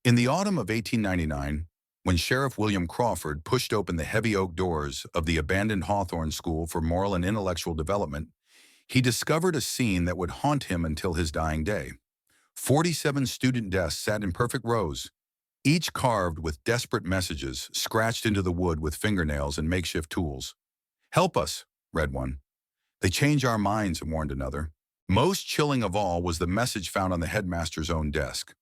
In the autumn of 1899, when Sheriff William Crawford pushed open the heavy oak doors of the abandoned Hawthorne School for moral and intellectual development, he discovered a scene that would haunt him until his dying day. 47 student desks sat in perfect rows, each carved with desperate messages scratched into the wood with fingernails and makeshift tools. "Help us," read one. "They change our minds," warned another. Most chilling of all was the message found on the headmaster's own desk.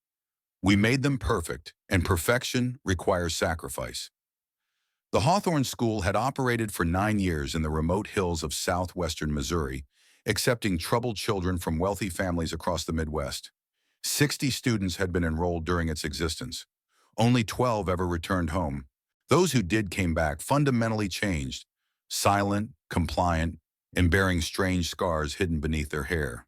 "We made them perfect, and perfection requires sacrifice." The Hawthorne School had operated for 9 years in the remote hills of southwestern Missouri, accepting troubled children from wealthy families across the Midwest. 60 students had been enrolled during its existence. Only 12 ever returned home. Those who did came back fundamentally changed, silent, compliant, and bearing strange scars hidden beneath their hair.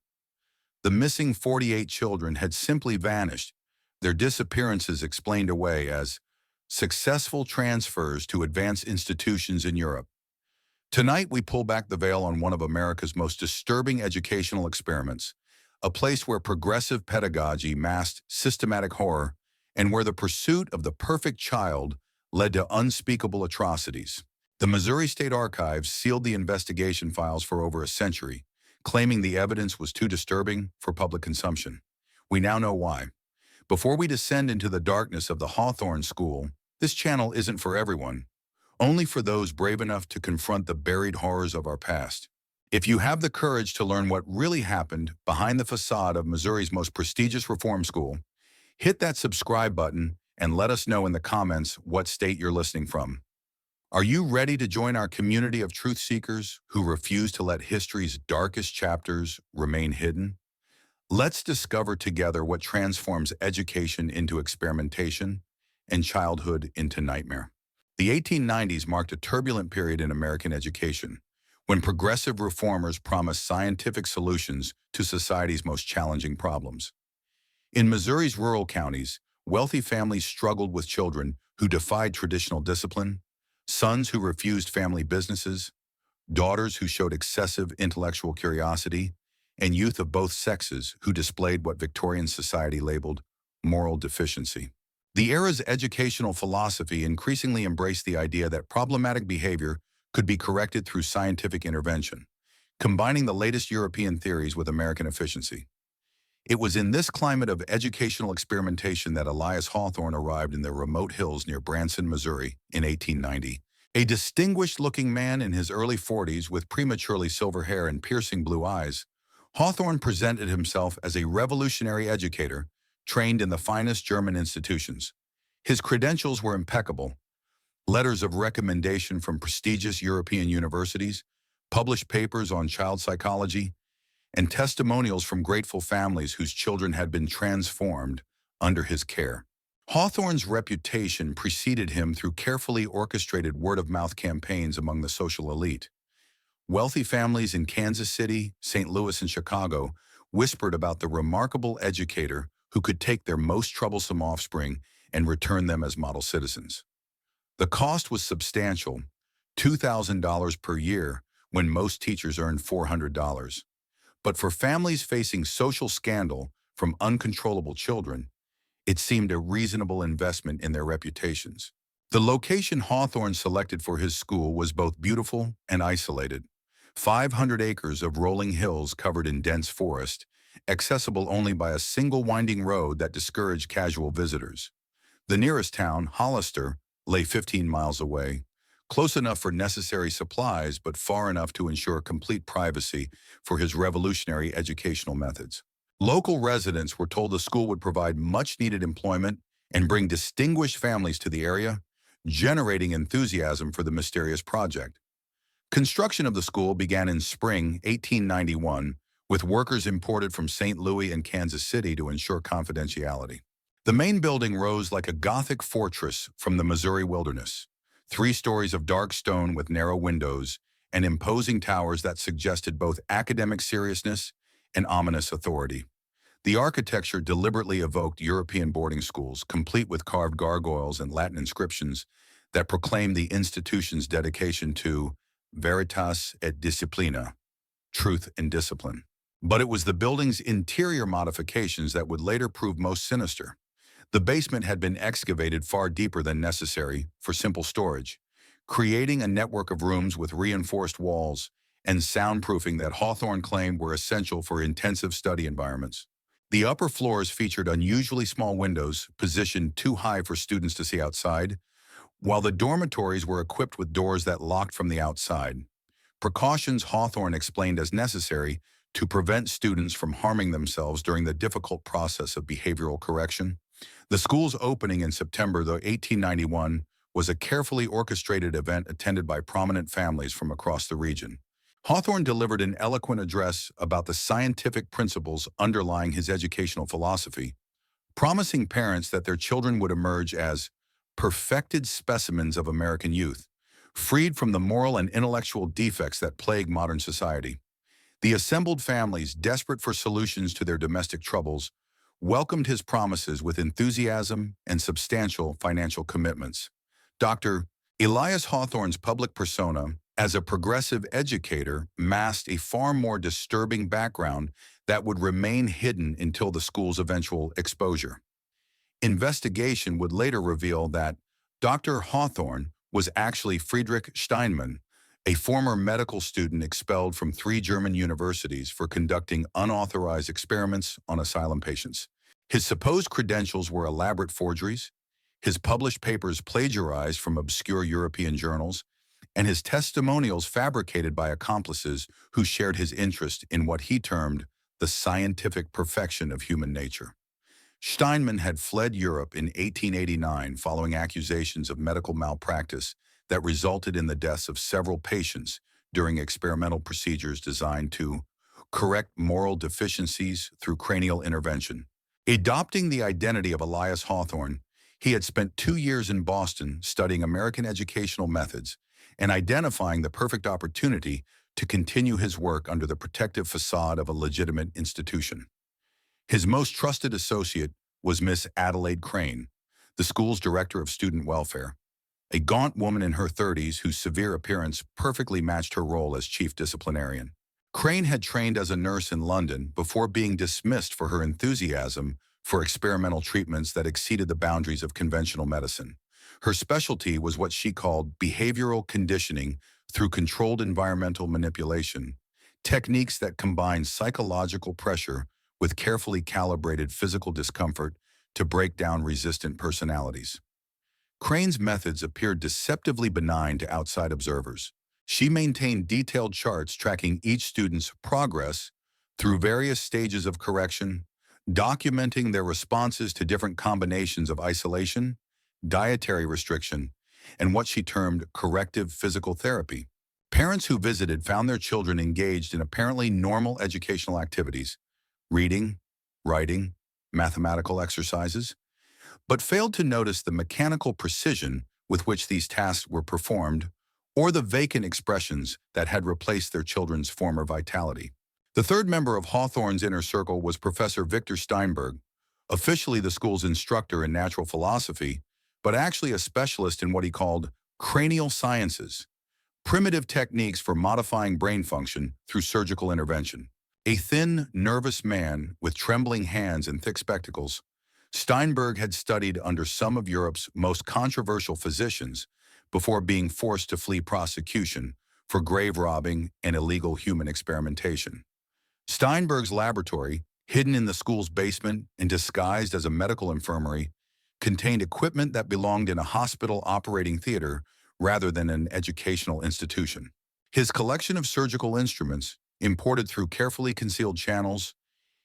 The missing 48 children had simply vanished, their disappearances explained away as successful transfers to advanced institutions in Europe. Tonight, we pull back the veil on one of America's most disturbing educational experiments, a place where progressive pedagogy masked systematic horror and where the pursuit of the perfect child led to unspeakable atrocities. The Missouri State Archives sealed the investigation files for over a century, claiming the evidence was too disturbing for public consumption. We now know why. Before we descend into the darkness of the Hawthorne School, this channel isn't for everyone, only for those brave enough to confront the buried horrors of our past. If you have the courage to learn what really happened behind the facade of Missouri's most prestigious reform school, hit that subscribe button and let us know in the comments what state you're listening from. Are you ready to join our community of truth seekers who refuse to let history's darkest chapters remain hidden? Let's discover together what transforms education into experimentation and childhood into nightmare. The 1890s marked a turbulent period in American education, when progressive reformers promised scientific solutions to society's most challenging problems. In Missouri's rural counties, wealthy families struggled with children who defied traditional discipline, sons who refused family businesses, daughters who showed excessive intellectual curiosity, and youth of both sexes who displayed what Victorian society labeled moral deficiency. The era's educational philosophy increasingly embraced the idea that problematic behavior could be corrected through scientific intervention, combining the latest European theories with American efficiency. It was in this climate of educational experimentation that Elias Hawthorne arrived in the remote hills near Branson, Missouri in 1890. A distinguished-looking man in his early 40s with prematurely silver hair and piercing blue eyes, Hawthorne presented himself as a revolutionary educator trained in the finest German institutions. His credentials were impeccable: letters of recommendation from prestigious European universities, published papers on child psychology, and testimonials from grateful families whose children had been transformed under his care. Hawthorne's reputation preceded him through carefully orchestrated word-of-mouth campaigns among the social elite. Wealthy families in Kansas City, St. Louis, and Chicago whispered about the remarkable educator who could take their most troublesome offspring and return them as model citizens. The cost was substantial, $2,000 per year when most teachers earned $400. But for families facing social scandal from uncontrollable children, it seemed a reasonable investment in their reputations. The location Hawthorne selected for his school was both beautiful and isolated. 500 acres of rolling hills covered in dense forest, accessible only by a single winding road that discouraged casual visitors. The nearest town, Hollister, lay 15 miles away, close enough for necessary supplies but far enough to ensure complete privacy for his revolutionary educational methods. Local residents were told the school would provide much-needed employment and bring distinguished families to the area, generating enthusiasm for the mysterious project. Construction of the school began in spring 1891, with workers imported from St. Louis and Kansas City to ensure confidentiality. The main building rose like a Gothic fortress from the Missouri wilderness, 3 stories of dark stone with narrow windows and imposing towers that suggested both academic seriousness and ominous authority. The architecture deliberately evoked European boarding schools, complete with carved gargoyles and Latin inscriptions that proclaimed the institution's dedication to veritas et disciplina, truth and discipline. But it was the building's interior modifications that would later prove most sinister. The basement had been excavated far deeper than necessary for simple storage, creating a network of rooms with reinforced walls and soundproofing that Hawthorne claimed were essential for intensive study environments. The upper floors featured unusually small windows positioned too high for students to see outside, while the dormitories were equipped with doors that locked from the outside. Precautions Hawthorne explained as necessary to prevent students from harming themselves during the difficult process of behavioral correction. The school's opening in September 1891 was a carefully orchestrated event attended by prominent families from across the region. Hawthorne delivered an eloquent address about the scientific principles underlying his educational philosophy, promising parents that their children would emerge as perfected specimens of American youth, freed from the moral and intellectual defects that plague modern society. The assembled families, desperate for solutions to their domestic troubles, welcomed his promises with enthusiasm and substantial financial commitments. Dr. Elias Hawthorne's public persona as a progressive educator masked a far more disturbing background that would remain hidden until the school's eventual exposure. Investigation would later reveal that Dr. Hawthorne was actually Friedrich Steinmann, a former medical student expelled from 3 German universities for conducting unauthorized experiments on asylum patients. His supposed credentials were elaborate forgeries, his published papers plagiarized from obscure European journals, and his testimonials fabricated by accomplices who shared his interest in what he termed the scientific perfection of human nature. Steinmann had fled Europe in 1889 following accusations of medical malpractice that resulted in the deaths of several patients during experimental procedures designed to correct moral deficiencies through cranial intervention. Adopting the identity of Elias Hawthorne, he had spent 2 years in Boston studying American educational methods and identifying the perfect opportunity to continue his work under the protective facade of a legitimate institution. His most trusted associate was Miss Adelaide Crane, the school's director of student welfare, a gaunt woman in her 30s whose severe appearance perfectly matched her role as chief disciplinarian. Crane had trained as a nurse in London before being dismissed for her enthusiasm for experimental treatments that exceeded the boundaries of conventional medicine. Her specialty was what she called behavioral conditioning through controlled environmental manipulation, techniques that combine psychological pressure with carefully calibrated physical discomfort to break down resistant personalities. Crane's methods appeared deceptively benign to outside observers. She maintained detailed charts tracking each student's progress through various stages of correction, documenting their responses to different combinations of isolation, dietary restriction, and what she termed corrective physical therapy. Parents who visited found their children engaged in apparently normal educational activities, reading, writing, mathematical exercises, but failed to notice the mechanical precision with which these tasks were performed or the vacant expressions that had replaced their children's former vitality. The third member of Hawthorne's inner circle was Professor Victor Steinberg, officially the school's instructor in natural philosophy, but actually a specialist in what he called cranial sciences, primitive techniques for modifying brain function through surgical intervention. A thin, nervous man with trembling hands and thick spectacles, Steinberg had studied under some of Europe's most controversial physicians before being forced to flee prosecution for grave robbing and illegal human experimentation. Steinberg's laboratory, hidden in the school's basement and disguised as a medical infirmary, contained equipment that belonged in a hospital operating theater rather than an educational institution. His collection of surgical instruments, imported through carefully concealed channels,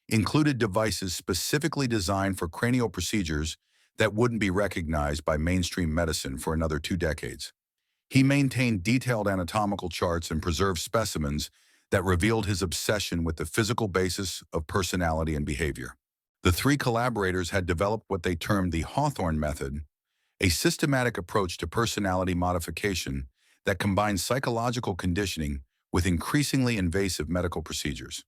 included devices specifically designed for cranial procedures that wouldn't be recognized by mainstream medicine for another 2 decades. He maintained detailed anatomical charts and preserved specimens that revealed his obsession with the physical basis of personality and behavior. The 3 collaborators had developed what they termed the Hawthorne method, a systematic approach to personality modification that combines psychological conditioning with increasingly invasive medical procedures.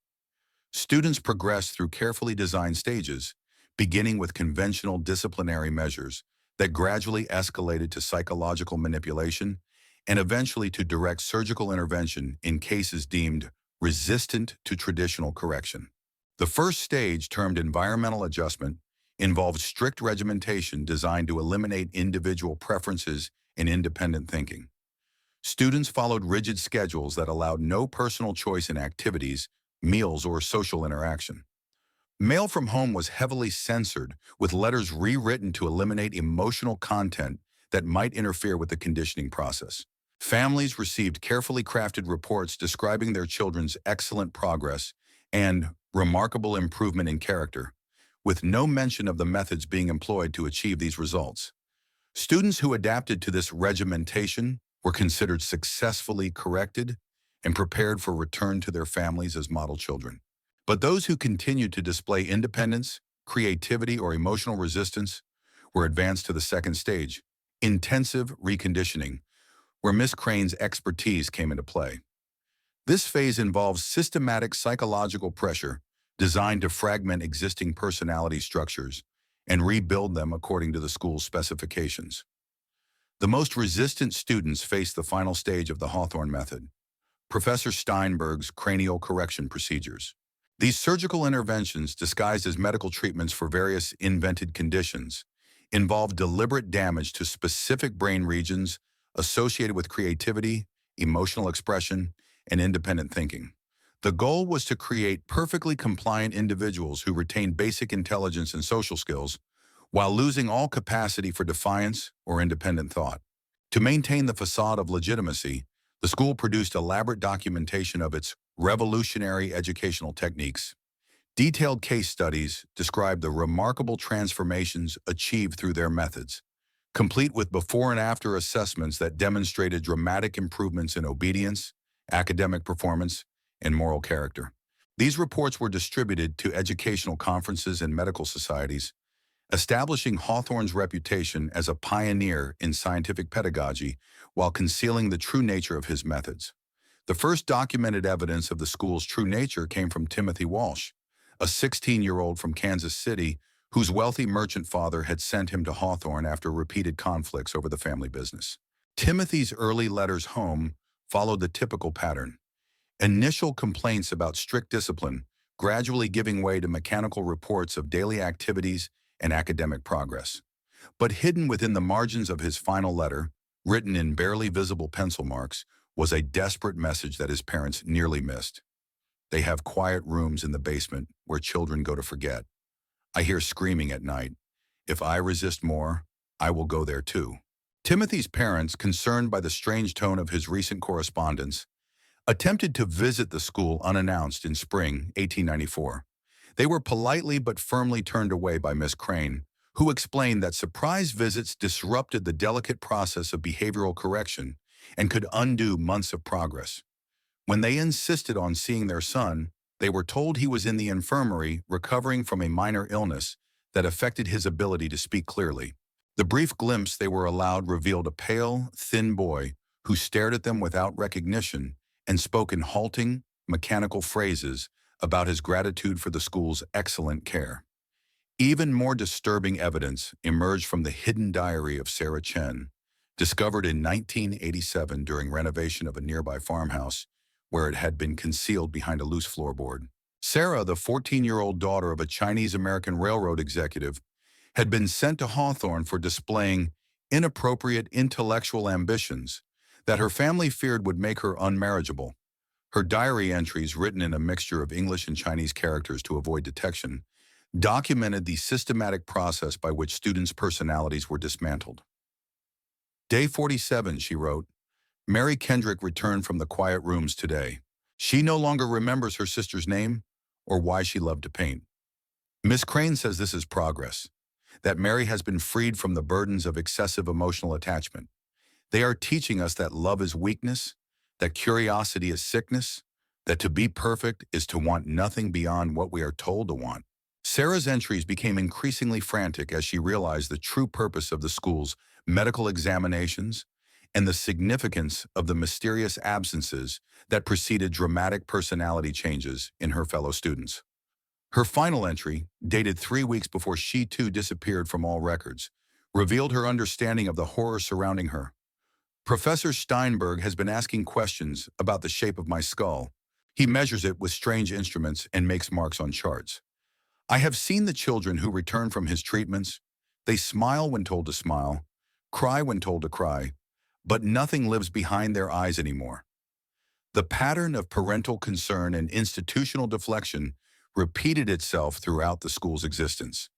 Students progressed through carefully designed stages, beginning with conventional disciplinary measures that gradually escalated to psychological manipulation and eventually to direct surgical intervention in cases deemed resistant to traditional correction. The first stage, termed environmental adjustment, involved strict regimentation designed to eliminate individual preferences and independent thinking. Students followed rigid schedules that allowed no personal choice in activities, meals, or social interaction. Mail from home was heavily censored, with letters rewritten to eliminate emotional content that might interfere with the conditioning process. Families received carefully crafted reports describing their children's excellent progress and remarkable improvement in character, with no mention of the methods being employed to achieve these results. Students who adapted to this regimentation were considered successfully corrected and prepared for return to their families as model children. But those who continued to display independence, creativity, or emotional resistance were advanced to the second stage, intensive reconditioning, where Miss Crane's expertise came into play. This phase involves systematic psychological pressure designed to fragment existing personality structures and rebuild them according to the school's specifications. The most resistant students faced the final stage of the Hawthorne method, Professor Steinberg's cranial correction procedures. These surgical interventions, disguised as medical treatments for various invented conditions, involve deliberate damage to specific brain regions associated with creativity, emotional expression, and independent thinking. The goal was to create perfectly compliant individuals who retain basic intelligence and social skills while losing all capacity for defiance or independent thought. To maintain the facade of legitimacy, the school produced elaborate documentation of its revolutionary educational techniques. Detailed case studies describe the remarkable transformations achieved through their methods, complete with before and after assessments that demonstrated dramatic improvements in obedience, academic performance, and moral character. These reports were distributed to educational conferences and medical societies, establishing Hawthorne's reputation as a pioneer in scientific pedagogy while concealing the true nature of his methods. The first documented evidence of the school's true nature came from Timothy Walsh, a 16-year-old from Kansas City whose wealthy merchant father had sent him to Hawthorne after repeated conflicts over the family business. Timothy's early letters home followed the typical pattern: initial complaints about strict discipline, gradually giving way to mechanical reports of daily activities and academic progress. But hidden within the margins of his final letter, written in barely visible pencil marks, was a desperate message that his parents nearly missed. They have quiet rooms in the basement where children go to forget. I hear screaming at night. If I resist more, I will go there too. Timothy's parents, concerned by the strange tone of his recent correspondence, attempted to visit the school unannounced in spring 1894. They were politely but firmly turned away by Miss Crane, who explained that surprise visits disrupted the delicate process of behavioral correction and could undo months of progress. When they insisted on seeing their son, they were told he was in the infirmary recovering from a minor illness that affected his ability to speak clearly. The brief glimpse they were allowed revealed a pale, thin boy who stared at them without recognition and spoke in halting, mechanical phrases about his gratitude for the school's excellent care. Even more disturbing evidence emerged from the hidden diary of Sarah Chen, discovered in 1987 during renovation of a nearby farmhouse where it had been concealed behind a loose floorboard. Sarah, the 14-year-old daughter of a Chinese-American railroad executive, had been sent to Hawthorne for displaying inappropriate intellectual ambitions that her family feared would make her unmarriageable. Her diary entries, written in a mixture of English and Chinese characters to avoid detection, documented the systematic process by which students' personalities were dismantled. Day 47, she wrote, Mary Kendrick returned from the quiet rooms today. She no longer remembers her sister's name or why she loved to paint. Miss Crane says this is progress, that Mary has been freed from the burdens of excessive emotional attachment. They are teaching us that love is weakness, that curiosity is sickness, that to be perfect is to want nothing beyond what we are told to want. Sarah's entries became increasingly frantic as she realized the true purpose of the school's medical examinations and the significance of the mysterious absences that preceded dramatic personality changes in her fellow students. Her final entry, dated 3 weeks before she too disappeared from all records, revealed her understanding of the horror surrounding her. Professor Steinberg has been asking questions about the shape of my skull. He measures it with strange instruments and makes marks on charts. I have seen the children who return from his treatments. They smile when told to smile, cry when told to cry, but nothing lives behind their eyes anymore. The pattern of parental concern and institutional deflection repeated itself throughout the school's existence.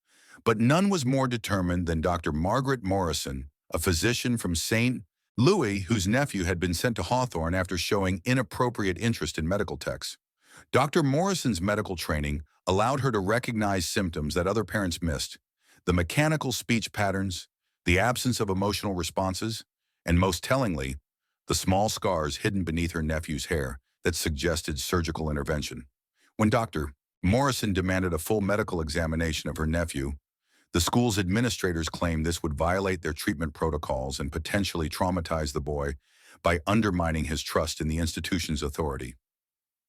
But none was more determined than Dr. Margaret Morrison, a physician from St. Louis whose nephew had been sent to Hawthorne after showing inappropriate interest in medical texts. Dr. Morrison's medical training allowed her to recognize symptoms that other parents missed: the mechanical speech patterns, the absence of emotional responses, and most tellingly, the small scars hidden beneath her nephew's hair that suggested surgical intervention. When Dr. Morrison demanded a full medical examination of her nephew, the school's administrators claimed this would violate their treatment protocols and potentially traumatize the boy by undermining his trust in the institution's authority.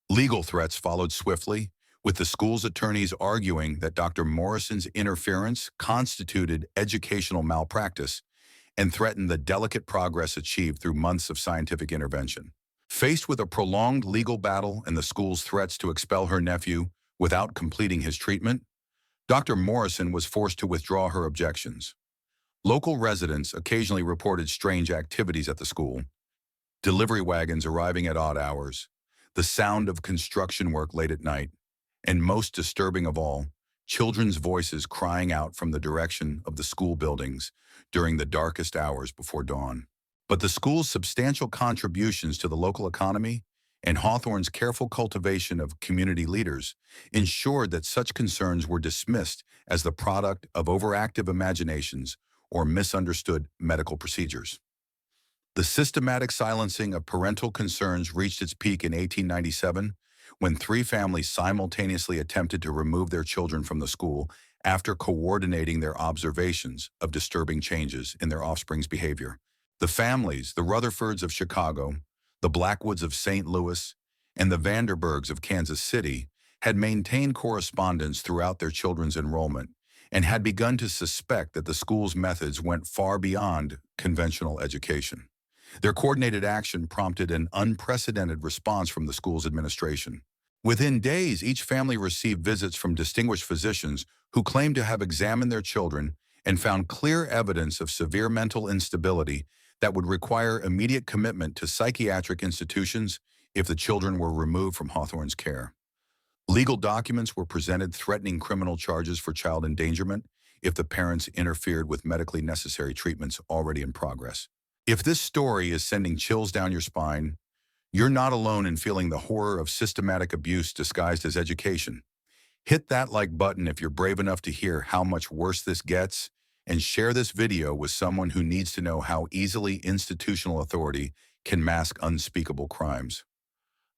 Legal threats followed swiftly, with the school's attorneys arguing that Dr. Morrison's interference constituted educational malpractice and threatened the delicate progress achieved through months of scientific intervention. Faced with a prolonged legal battle and the school's threats to expel her nephew without completing his treatment, Dr. Morrison was forced to withdraw her objections. Local residents occasionally reported strange activities at the school: delivery wagons arriving at odd hours, the sound of construction work late at night, and most disturbing of all, children's voices crying out from the direction of the school buildings during the darkest hours before dawn. But the school's substantial contributions to the local economy and Hawthorne's careful cultivation of community leaders ensured that such concerns were dismissed as the product of overactive imaginations or misunderstood medical procedures. The systematic silencing of parental concerns reached its peak in 1897, when 3 families simultaneously attempted to remove their children from the school after coordinating their observations of disturbing changes in their offspring's behavior. The families, the Rutherfords of Chicago, the Blackwoods of St. Louis, and the Vanderburgs of Kansas City, had maintained correspondence throughout their children's enrollment and had begun to suspect that the school's methods went far beyond conventional education. Their coordinated action prompted an unprecedented response from the school's administration. Within days, each family received visits from distinguished physicians who claimed to have examined their children and found clear evidence of severe mental instability that would require immediate commitment to psychiatric institutions if the children were removed from Hawthorne's care. Legal documents were presented threatening criminal charges for child endangerment if the parents interfered with medically necessary treatments already in progress. If this story is sending chills down your spine, you're not alone in feeling the horror of systematic abuse disguised as education. Hit that like button if you're brave enough to hear how much worse this gets, and share this video with someone who needs to know how easily institutional authority can mask unspeakable crimes.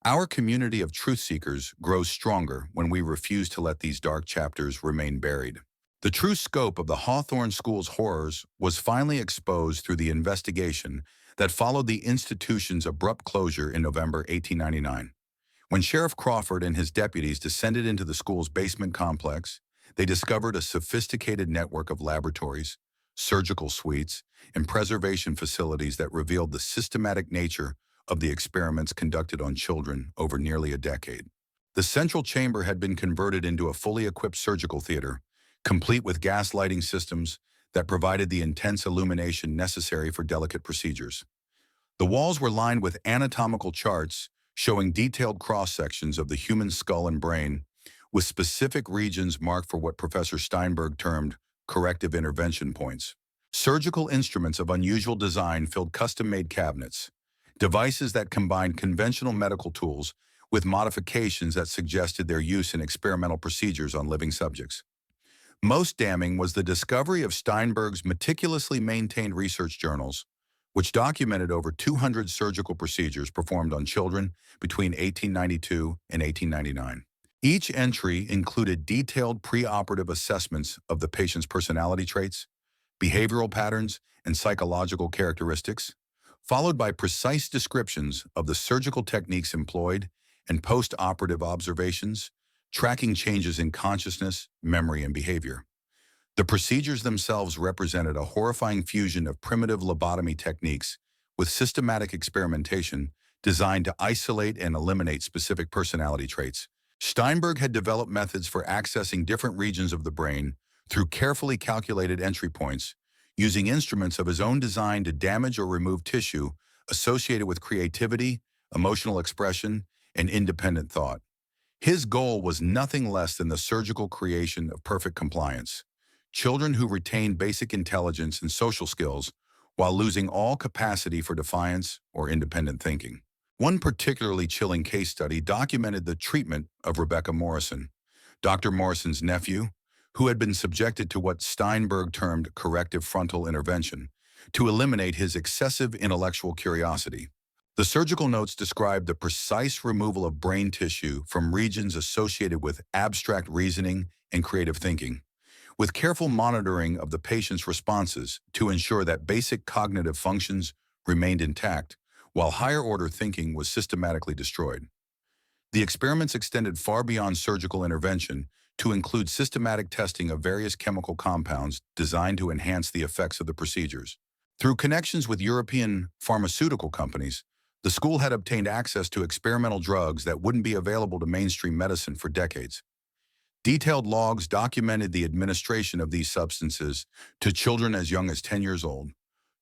Our community of truth seekers grows stronger when we refuse to let these dark chapters remain buried. The true scope of the Hawthorne School's horrors was finally exposed through the investigation that followed the institution's abrupt closure in November 1899. When Sheriff Crawford and his deputies descended into the school's basement complex, they discovered a sophisticated network of laboratories, surgical suites, and preservation facilities that revealed the systematic nature of the experiments conducted on children over nearly a decade. The central chamber had been converted into a fully equipped surgical theater, complete with gas lighting systems that provided the intense illumination necessary for delicate procedures. The walls were lined with anatomical charts showing detailed cross-sections of the human skull and brain, with specific regions marked for what Professor Steinberg termed corrective intervention points. Surgical instruments of unusual design filled custom-made cabinets, devices that combined conventional medical tools with modifications that suggested their use in experimental procedures on living subjects. Most damning was the discovery of Steinberg's meticulously maintained research journals, which documented over 200 surgical procedures performed on children between 1892 and 1899. Each entry included detailed preoperative assessments of the patient's personality traits, behavioral patterns, and psychological characteristics, followed by precise descriptions of the surgical techniques employed and post-operative observations, tracking changes in consciousness, memory, and behavior. The procedures themselves represented a horrifying fusion of primitive lobotomy techniques with systematic experimentation designed to isolate and eliminate specific personality traits, Steinberg had developed methods for accessing different regions of the brain through carefully calculated entry points, using instruments of his own design to damage or remove tissue associated with creativity, emotional expression, and independent thought. His goal was nothing less than the surgical creation of perfect compliance. Children who retained basic intelligence and social skills while losing all capacity for defiance or independent thinking. One particularly chilling case study documented the treatment of Rebecca Morrison, Dr. Morrison's nephew, who had been subjected to what Steinberg termed corrective frontal intervention to eliminate his excessive intellectual curiosity. The surgical notes described the precise removal of brain tissue from regions associated with abstract reasoning and creative thinking, with careful monitoring of the patient's responses to ensure that basic cognitive functions remained intact, while higher-order thinking was systematically destroyed. The experiments extended far beyond surgical intervention to include systematic testing of various chemical compounds designed to enhance the effects of the procedures. Through connections with European pharmaceutical companies, the school had obtained access to experimental drugs that wouldn't be available to mainstream medicine for decades. Detailed logs documented the administration of these substances to children as young as 10 years old,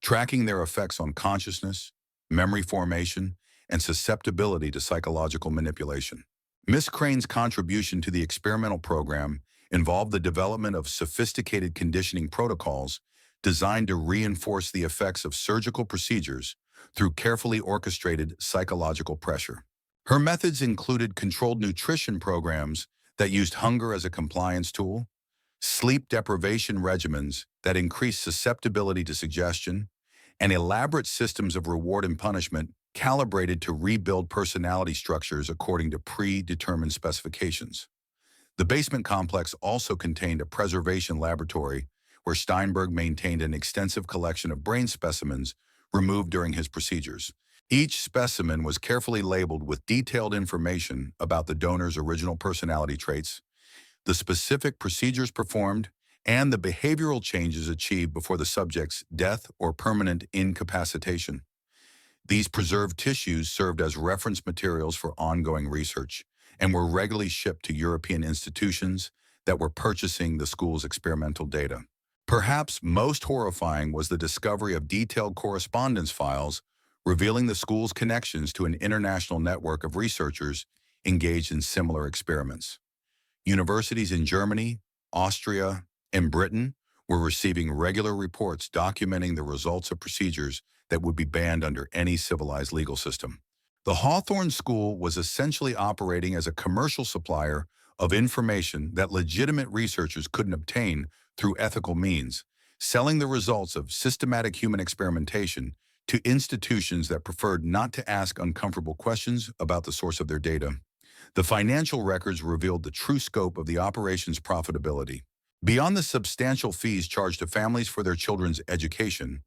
tracking their effects on consciousness, memory formation, and susceptibility to psychological manipulation. Miss Crane's contribution to the experimental program involved the development of sophisticated conditioning protocols designed to reinforce the effects of surgical procedures through carefully orchestrated psychological pressure. Her methods included controlled nutrition programs that used hunger as a compliance tool, sleep deprivation regimens that increased susceptibility to suggestion, and elaborate systems of reward and punishment calibrated to rebuild personality structures according to predetermined specifications. The basement complex also contained a preservation laboratory where Steinberg maintained an extensive collection of brain specimens removed during his procedures. Each specimen was carefully labeled with detailed information about the donor's original personality traits, the specific procedures performed, and the behavioral changes achieved before the subject's death or permanent incapacitation. These preserved tissues served as reference materials for ongoing research and were regularly shipped to European institutions that were purchasing the school's experimental data. Perhaps most horrifying was the discovery of detailed correspondence files revealing the school's connections to an international network of researchers engaged in similar experiments. Universities in Germany, Austria, and Britain were receiving regular reports documenting the results of procedures that would be banned under any civilized legal system. The Hawthorne School was essentially operating as a commercial supplier of information that legitimate researchers couldn't obtain through ethical means, selling the results of systematic human experimentation to institutions that preferred not to ask uncomfortable questions about the source of their data. The financial records revealed the true scope of the operation's profitability. Beyond the substantial fees charged to families for their children's education,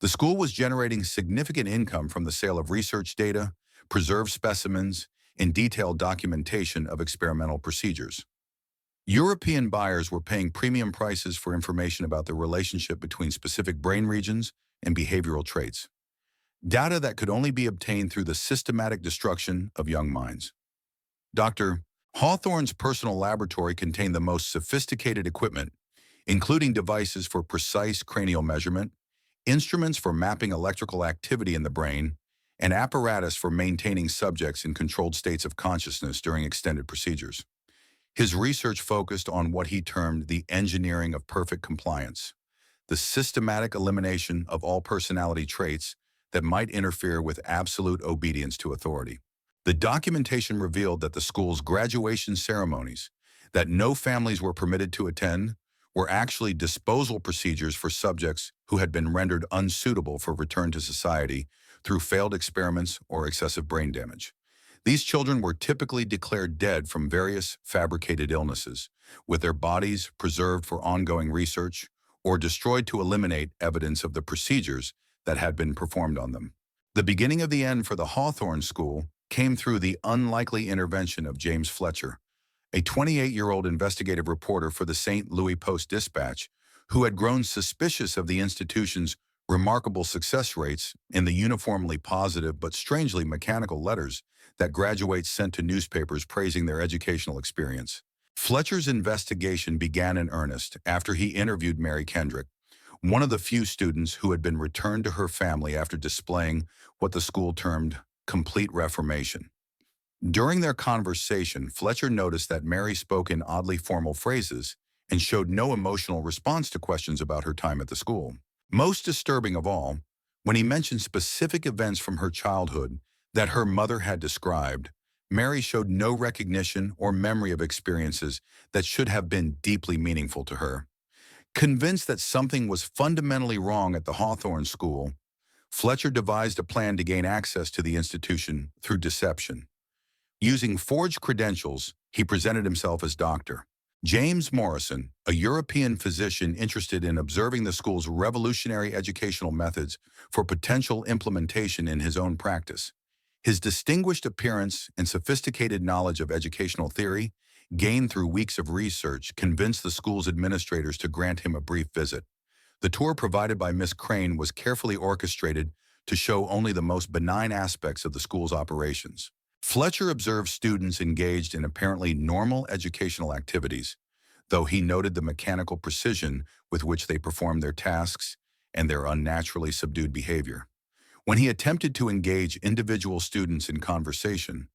the school was generating significant income from the sale of research data, preserved specimens, and detailed documentation of experimental procedures. European buyers were paying premium prices for information about the relationship between specific brain regions and behavioral traits, data that could only be obtained through the systematic destruction of young minds. Dr. Hawthorne's personal laboratory contained the most sophisticated equipment, including devices for precise cranial measurement, instruments for mapping electrical activity in the brain, and apparatus for maintaining subjects in controlled states of consciousness during extended procedures. His research focused on what he termed the engineering of perfect compliance, the systematic elimination of all personality traits that might interfere with absolute obedience to authority. The documentation revealed that the school's graduation ceremonies, that no families were permitted to attend, were actually disposal procedures for subjects who had been rendered unsuitable for return to society through failed experiments or excessive brain damage. These children were typically declared dead from various fabricated illnesses, with their bodies preserved for ongoing research or destroyed to eliminate evidence of the procedures that had been performed on them. The beginning of the end for the Hawthorne School came through the unlikely intervention of James Fletcher, a 28-year-old investigative reporter for the St. Louis Post-Dispatch, who had grown suspicious of the institution's remarkable success rates in the uniformly positive but strangely mechanical letters that graduates sent to newspapers praising their educational experience. Fletcher's investigation began in earnest after he interviewed Mary Kendrick, one of the few students who had been returned to her family after displaying what the school termed complete reformation. During their conversation, Fletcher noticed that Mary spoke in oddly formal phrases and showed no emotional response to questions about her time at the school. Most disturbing of all, when he mentioned specific events from her childhood that her mother had described, Mary showed no recognition or memory of experiences that should have been deeply meaningful to her. Convinced that something was fundamentally wrong at the Hawthorne School, Fletcher devised a plan to gain access to the institution through deception. Using forged credentials, he presented himself as Dr. James Morrison, a European physician interested in observing the school's revolutionary educational methods for potential implementation in his own practice. His distinguished appearance and sophisticated knowledge of educational theory, gained through weeks of research, convinced the school's administrators to grant him a brief visit. The tour provided by Miss Crane was carefully orchestrated to show only the most benign aspects of the school's operations. Fletcher observed students engaged in apparently normal educational activities, though he noted the mechanical precision with which they performed their tasks and their unnaturally subdued behavior. When he attempted to engage individual students in conversation,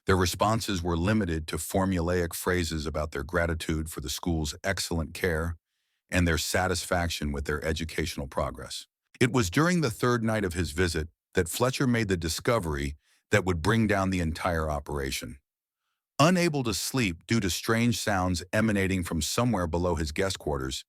their responses were limited to formulaic phrases about their gratitude for the school's excellent care and their satisfaction with their educational progress. It was during the third night of his visit that Fletcher made the discovery that would bring down the entire operation. Unable to sleep due to strange sounds emanating from somewhere below his guest quarters,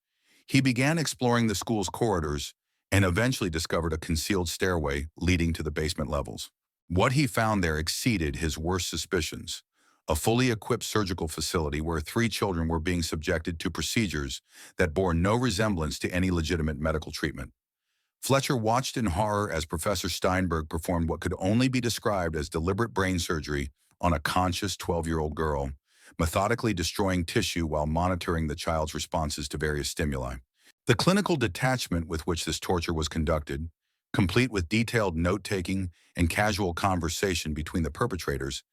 he began exploring the school's corridors and eventually discovered a concealed stairway leading to the basement levels. What he found there exceeded his worst suspicions: a fully equipped surgical facility where 3 children were being subjected to procedures that bore no resemblance to any legitimate medical treatment. Fletcher watched in horror as Professor Steinberg performed what could only be described as deliberate brain surgery on a conscious 12-year-old girl, methodically destroying tissue while monitoring the child's responses to various stimuli. The clinical detachment with which this torture was conducted, complete with detailed note-taking and casual conversation between the perpetrators,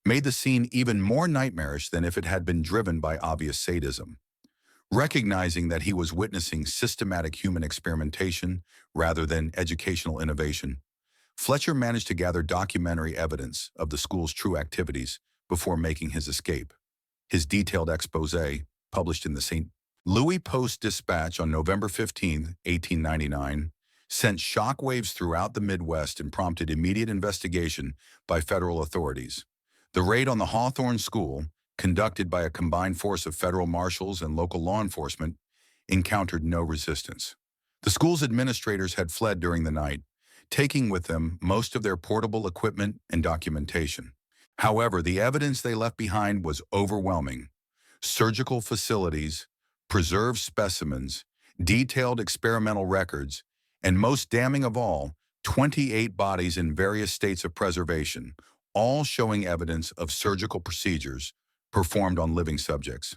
made the scene even more nightmarish than if it had been driven by obvious sadism. Recognizing that he was witnessing systematic human experimentation rather than educational innovation, Fletcher managed to gather documentary evidence of the school's true activities before making his escape. His detailed exposé, published in the St. Louis Post-Dispatch on November 15, 1899, sent shockwaves throughout the Midwest and prompted immediate investigation by federal authorities. The raid on the Hawthorne School, conducted by a combined force of federal marshals and local law enforcement, encountered no resistance. The school's administrators had fled during the night, taking with them most of their portable equipment and documentation. However, the evidence they left behind was overwhelming: surgical facilities, preserved specimens, detailed experimental records, and most damning of all, 28 bodies in various states of preservation, all showing evidence of surgical procedures performed on living subjects.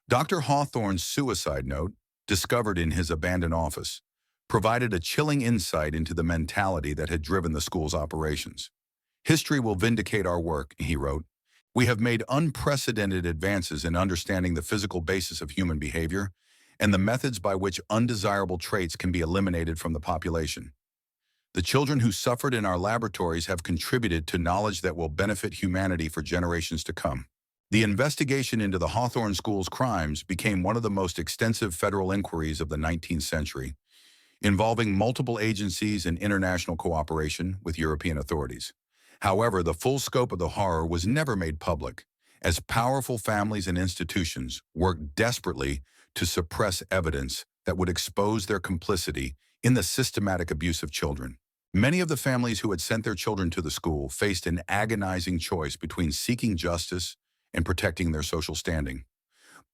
Dr. Hawthorne's suicide note, discovered in his abandoned office, provided a chilling insight into the mentality that had driven the school's operations. "History will vindicate our work," he wrote. "We have made unprecedented advances in understanding the physical basis of human behavior and the methods by which undesirable traits can be eliminated from the population. The children who suffered in our laboratories have contributed to knowledge that will benefit humanity for generations to come." The investigation into the Hawthorne School's crimes became one of the most extensive federal inquiries of the 19th century, involving multiple agencies and international cooperation with European authorities. However, the full scope of the horror was never made public, as powerful families and institutions worked desperately to suppress evidence that would expose their complicity in the systematic abuse of children. Many of the families who had sent their children to the school faced an agonizing choice between seeking justice and protecting their social standing.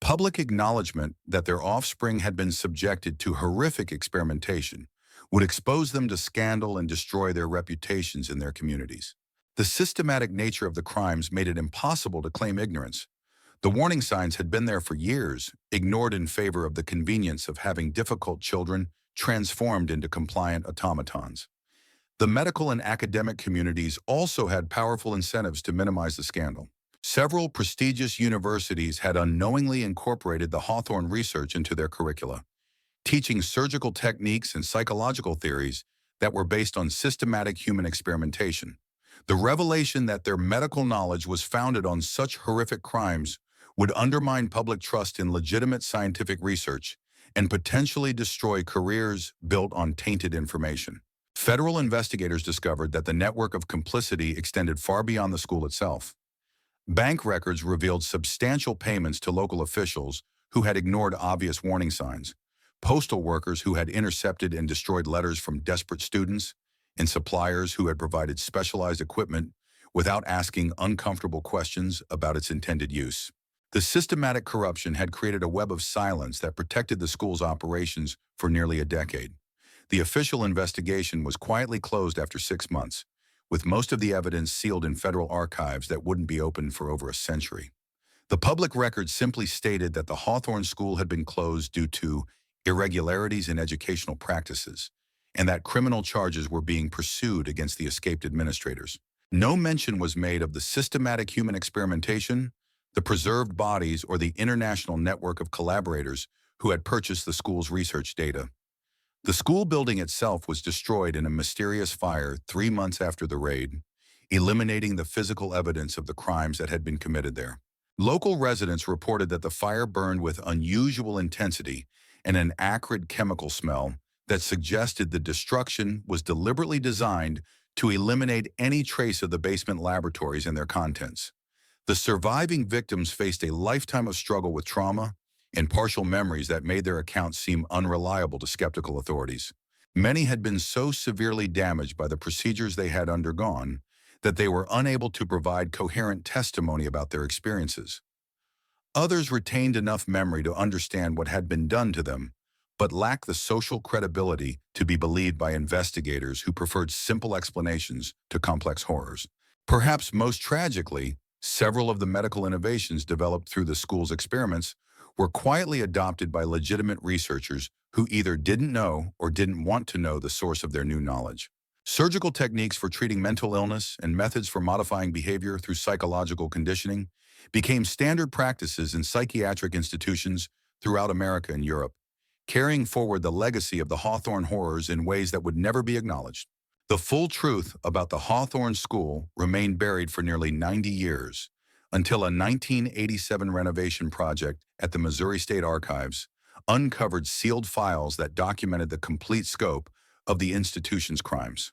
Public acknowledgement that their offspring had been subjected to horrific experimentation would expose them to scandal and destroy their reputations in their communities. The systematic nature of the crimes made it impossible to claim ignorance. The warning signs had been there for years, ignored in favor of the convenience of having difficult children transformed into compliant automatons. The medical and academic communities also had powerful incentives to minimize the scandal. Several prestigious universities had unknowingly incorporated the Hawthorne research into their curricula, teaching surgical techniques and psychological theories that were based on systematic human experimentation. The revelation that their medical knowledge was founded on such horrific crimes would undermine public trust in legitimate scientific research and potentially destroy careers built on tainted information. Federal investigators discovered that the network of complicity extended far beyond the school itself. Bank records revealed substantial payments to local officials who had ignored obvious warning signs, postal workers who had intercepted and destroyed letters from desperate students, and suppliers who had provided specialized equipment without asking uncomfortable questions about its intended use. The systematic corruption had created a web of silence that protected the school's operations for nearly a decade. The official investigation was quietly closed after 6 months, with most of the evidence sealed in federal archives that wouldn't be opened for over a century. The public record simply stated that the Hawthorne School had been closed due to irregularities in educational practices, and that criminal charges were being pursued against the escaped administrators. No mention was made of the systematic human experimentation, the preserved bodies, or the international network of collaborators who had purchased the school's research data. The school building itself was destroyed in a mysterious fire 3 months after the raid, eliminating the physical evidence of the crimes that had been committed there. Local residents reported that the fire burned with unusual intensity and an acrid chemical smell that suggested the destruction was deliberately designed to eliminate any trace of the basement laboratories and their contents. The surviving victims faced a lifetime of struggle with trauma and partial memories that made their accounts seem unreliable to skeptical authorities. Many had been so severely damaged by the procedures they had undergone that they were unable to provide coherent testimony about their experiences. Others retained enough memory to understand what had been done to them, but lacked the social credibility to be believed by investigators who preferred simple explanations to complex horrors. Perhaps most tragically, several of the medical innovations developed through the school's experiments were quietly adopted by legitimate researchers who either didn't know or didn't want to know the source of their new knowledge. Surgical techniques for treating mental illness and methods for modifying behavior through psychological conditioning became standard practices in psychiatric institutions throughout America and Europe, carrying forward the legacy of the Hawthorne horrors in ways that would never be acknowledged. The full truth about the Hawthorne School remained buried for nearly 90 years, until a 1987 renovation project at the Missouri State Archives uncovered sealed files that documented the complete scope of the institution's crimes.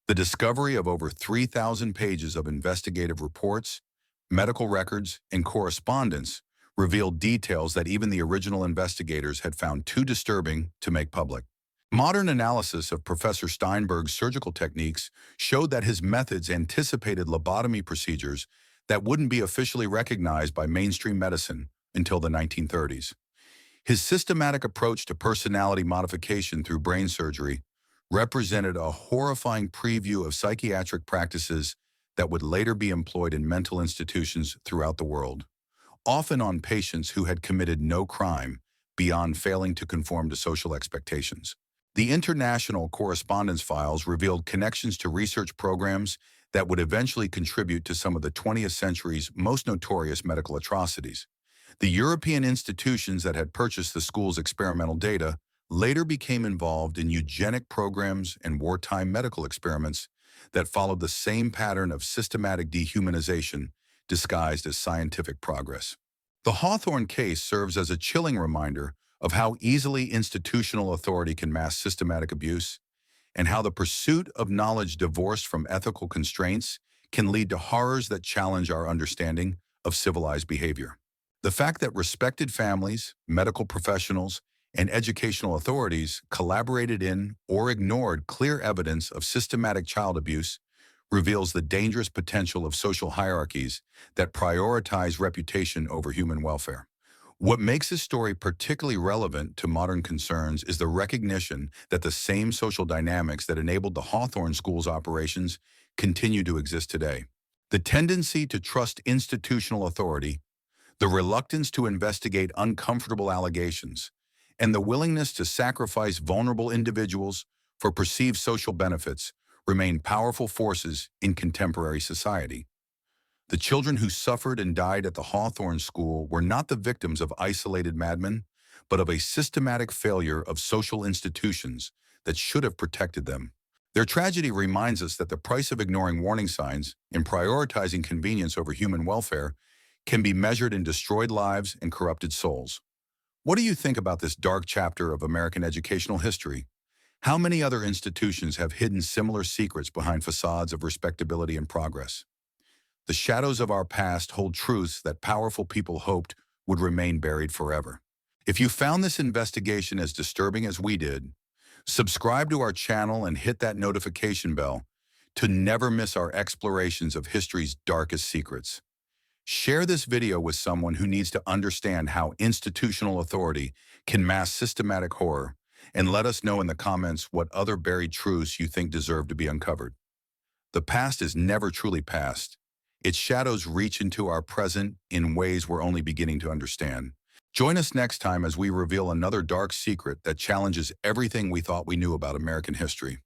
The discovery of over 3,000 pages of investigative reports, medical records, and correspondence revealed details that even the original investigators had found too disturbing to make public. Modern analysis of Professor Steinberg's surgical techniques showed that his methods anticipated lobotomy procedures that wouldn't be officially recognized by mainstream medicine until the 1930s. His systematic approach to personality modification through brain surgery represented a horrifying preview of psychiatric practices that would later be employed in mental institutions throughout the world, often on patients who had committed no crime beyond failing to conform to social expectations. The international correspondence files revealed connections to research programs that would eventually contribute to some of the 20th century's most notorious medical atrocities. The European institutions that had purchased the school's experimental data later became involved in eugenic programs and wartime medical experiments that followed the same pattern of systematic dehumanization disguised as scientific progress. The Hawthorne case serves as a chilling reminder of how easily institutional authority can mask systematic abuse, and how the pursuit of knowledge divorced from ethical constraints can lead to horrors that challenge our understanding of civilized behavior. The fact that respected families, medical professionals, and educational authorities collaborated in or ignored clear evidence of systematic child abuse reveals the dangerous potential of social hierarchies that prioritize reputation over human welfare. What makes this story particularly relevant to modern concerns is the recognition that the same social dynamics that enabled the Hawthorne School's operations continue to exist today. The tendency to trust institutional authority, the reluctance to investigate uncomfortable allegations, and the willingness to sacrifice vulnerable individuals for perceived social benefits remain powerful forces in contemporary society. The children who suffered and died at the Hawthorne School were not the victims of isolated madmen, but of a systematic failure of social institutions that should have protected them. Their tragedy reminds us that the price of ignoring warning signs and prioritizing convenience over human welfare can be measured in destroyed lives and corrupted souls. What do you think about this dark chapter of American educational history? How many other institutions have hidden similar secrets behind facades of respectability and progress? The shadows of our past hold truths that powerful people hoped would remain buried forever. If you found this investigation as disturbing as we did, subscribe to our channel and hit that notification bell to never miss our explorations of history's darkest secrets. Share this video with someone who needs to understand how institutional authority can mask systematic horror, and let us know in the comments what other buried truths you think deserve to be uncovered. The past is never truly past. Its shadows reach into our present in ways we're only beginning to understand. Join us next time as we reveal another dark secret that challenges everything we thought we knew about American history.